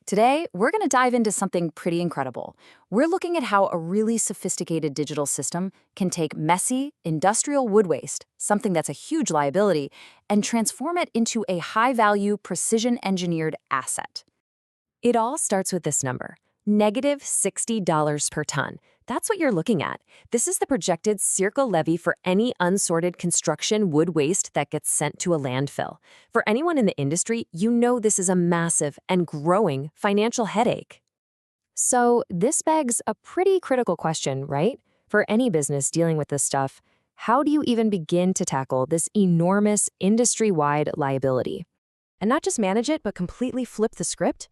Today, we're going to dive into something pretty incredible. We're looking at how a really sophisticated digital system can take messy, industrial wood waste, something that's a huge liability, and transform it into a high-value, precision-engineered asset. It all starts with this number, -$60 per ton. That's what you're looking at. This is the projected CIRCIL levy for any unsorted construction wood waste that gets sent to a landfill. For anyone in the industry, you know this is a massive and growing financial headache. So this begs a pretty critical question, right? For any business dealing with this stuff, how do you even begin to tackle this enormous industry-wide liability? And not just manage it, but completely flip the script?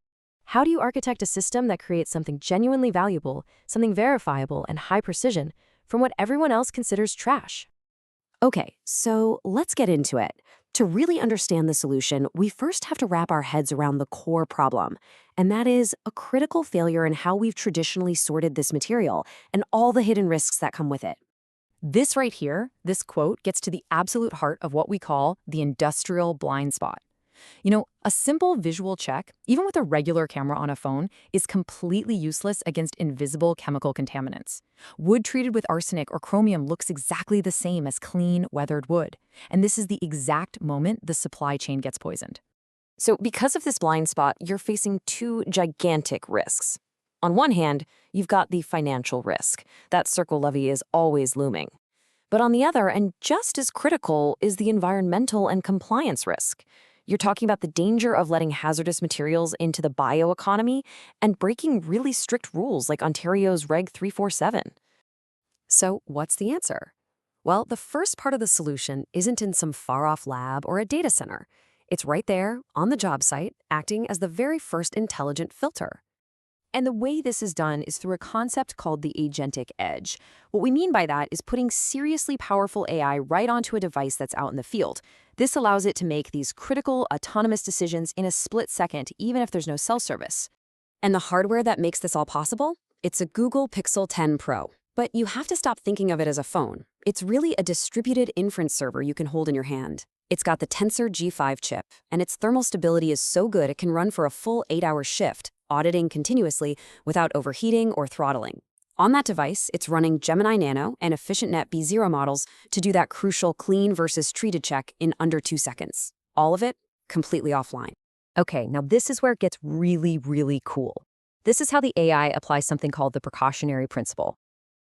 How do you architect a system that creates something genuinely valuable, something verifiable and high precision, from what everyone else considers trash? Okay, so let's get into it. To really understand the solution, we first have to wrap our heads around the core problem, and that is a critical failure in how we've traditionally sorted this material and all the hidden risks that come with it. This right here, this quote, gets to the absolute heart of what we call the industrial blind spot. A simple visual check, even with a regular camera on a phone, is completely useless against invisible chemical contaminants. Wood treated with arsenic or chromium looks exactly the same as clean, weathered wood. And this is the exact moment the supply chain gets poisoned. So because of this blind spot, you're facing two gigantic risks. On one hand, you've got the financial risk. That CIRCIL levy is always looming. But on the other, and just as critical, is the environmental and compliance risk. You're talking about the danger of letting hazardous materials into the bioeconomy and breaking really strict rules like Ontario's Reg 347. So what's the answer? Well, the first part of the solution isn't in some far-off lab or a data center. It's right there, on the job site, acting as the very first intelligent filter. And the way this is done is through a concept called the Agentic Edge. What we mean by that is putting seriously powerful AI right onto a device that's out in the field. This allows it to make these critical, autonomous decisions in a split second, even if there's no cell service. And the hardware that makes this all possible? It's a Google Pixel 10 Pro. But you have to stop thinking of it as a phone. It's really a distributed inference server you can hold in your hand. It's got the Tensor G5 chip, and its thermal stability is so good it can run for a full 8-hour shift, auditing continuously without overheating or throttling. On that device, it's running Gemini Nano and EfficientNet B0 models to do that crucial clean versus treated check in under 2 seconds. All of it completely offline. Okay, now this is where it gets really, really cool. This is how the AI applies something called the precautionary principle.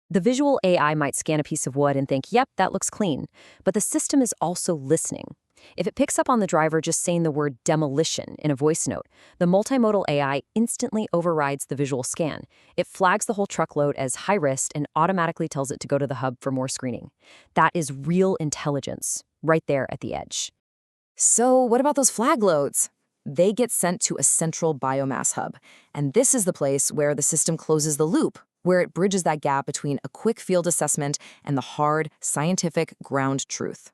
The visual AI might scan a piece of wood and think, yep, that looks clean. But the system is also listening. If it picks up on the driver just saying the word demolition in a voice note, the multimodal AI instantly overrides the visual scan. It flags the whole truckload as high risk and automatically tells it to go to the hub for more screening. That is real intelligence, right there at the edge. So what about those flag loads? They get sent to a central biomass hub. And this is the place where the system closes the loop, where it bridges that gap between a quick field assessment and the hard, scientific ground truth.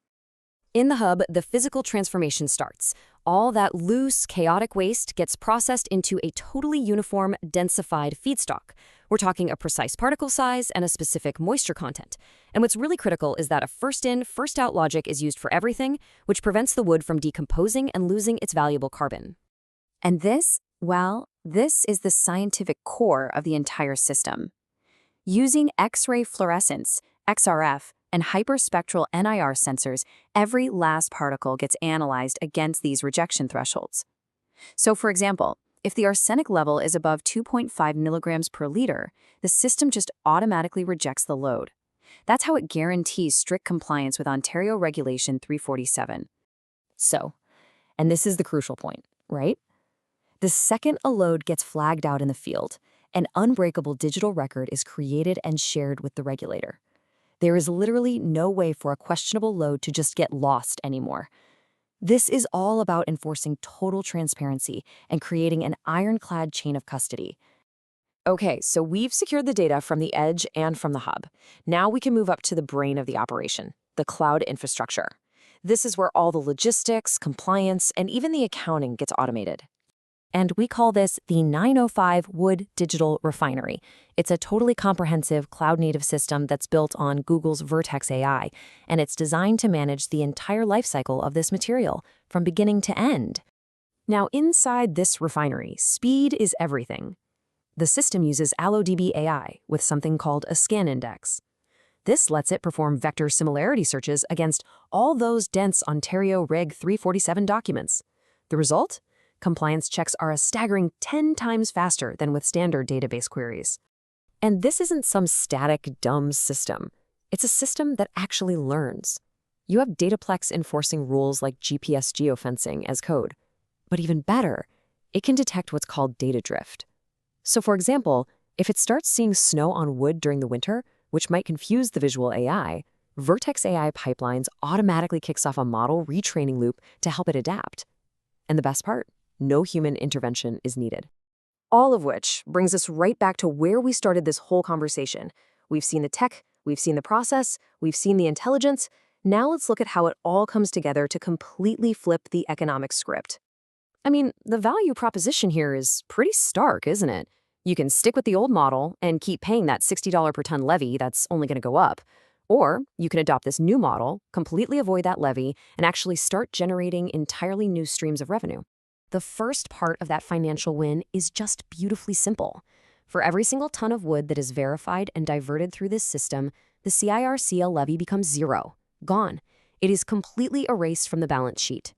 In the hub, the physical transformation starts. All that loose, chaotic waste gets processed into a totally uniform, densified feedstock. We're talking a precise particle size and a specific moisture content. And what's really critical is that a first-in, first-out logic is used for everything, which prevents the wood from decomposing and losing its valuable carbon. And this, well, this is the scientific core of the entire system. Using X-ray fluorescence, XRF, and hyperspectral NIR sensors, every last particle gets analyzed against these rejection thresholds. So, for example, if the arsenic level is above 2.5 milligrams per liter, the system just automatically rejects the load. That's how it guarantees strict compliance with Ontario Regulation 347. So, and this is the crucial point, right? The second a load gets flagged out in the field, an unbreakable digital record is created and shared with the regulator. There is literally no way for a questionable load to just get lost anymore. This is all about enforcing total transparency and creating an ironclad chain of custody. Okay, so we've secured the data from the edge and from the hub. Now we can move up to the brain of the operation, the cloud infrastructure. This is where all the logistics, compliance, and even the accounting gets automated. And we call this the 905 WOOD Digital Refinery. It's a totally comprehensive cloud-native system that's built on Google's Vertex AI, and it's designed to manage the entire lifecycle of this material, from beginning to end. Now, inside this refinery, speed is everything. The system uses AlloDB AI with something called a scan index. This lets it perform vector similarity searches against all those dense Ontario Reg 347 documents. The result? Compliance checks are a staggering 10 times faster than with standard database queries. And this isn't some static, dumb system. It's a system that actually learns. You have Dataplex enforcing rules like GPS geofencing as code. But even better, it can detect what's called data drift. So for example, if it starts seeing snow on wood during the winter, which might confuse the visual AI, Vertex AI Pipelines automatically kicks off a model retraining loop to help it adapt. And the best part? No human intervention is needed. All of which brings us right back to where we started this whole conversation. We've seen the tech, we've seen the process, we've seen the intelligence. Now let's look at how it all comes together to completely flip the economic script. I mean, the value proposition here is pretty stark, isn't it? You can stick with the old model and keep paying that $60 per ton levy that's only going to go up. Or you can adopt this new model, completely avoid that levy, and actually start generating entirely new streams of revenue. The first part of that financial win is just beautifully simple. For every single ton of wood that is verified and diverted through this system, the CIRCL levy becomes zero, gone. It is completely erased from the balance sheet.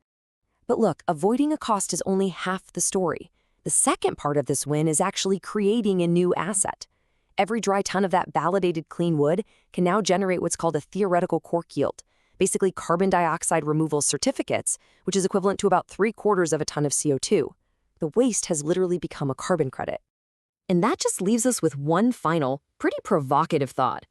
But look, avoiding a cost is only half the story. The second part of this win is actually creating a new asset. Every dry ton of that validated clean wood can now generate what's called a theoretical CORC yield, basically carbon dioxide removal certificates, which is equivalent to about 3/4 of a ton of CO2. The waste has literally become a carbon credit. And that just leaves us with one final, pretty provocative thought.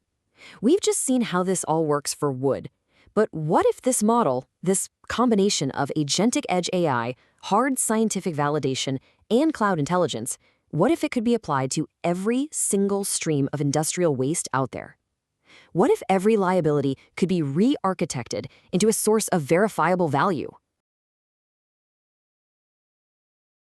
We've just seen how this all works for wood. But what if this model, this combination of Agentic Edge AI, hard scientific validation, and cloud intelligence, what if it could be applied to every single stream of industrial waste out there? What if every liability could be re-architected into a source of verifiable value?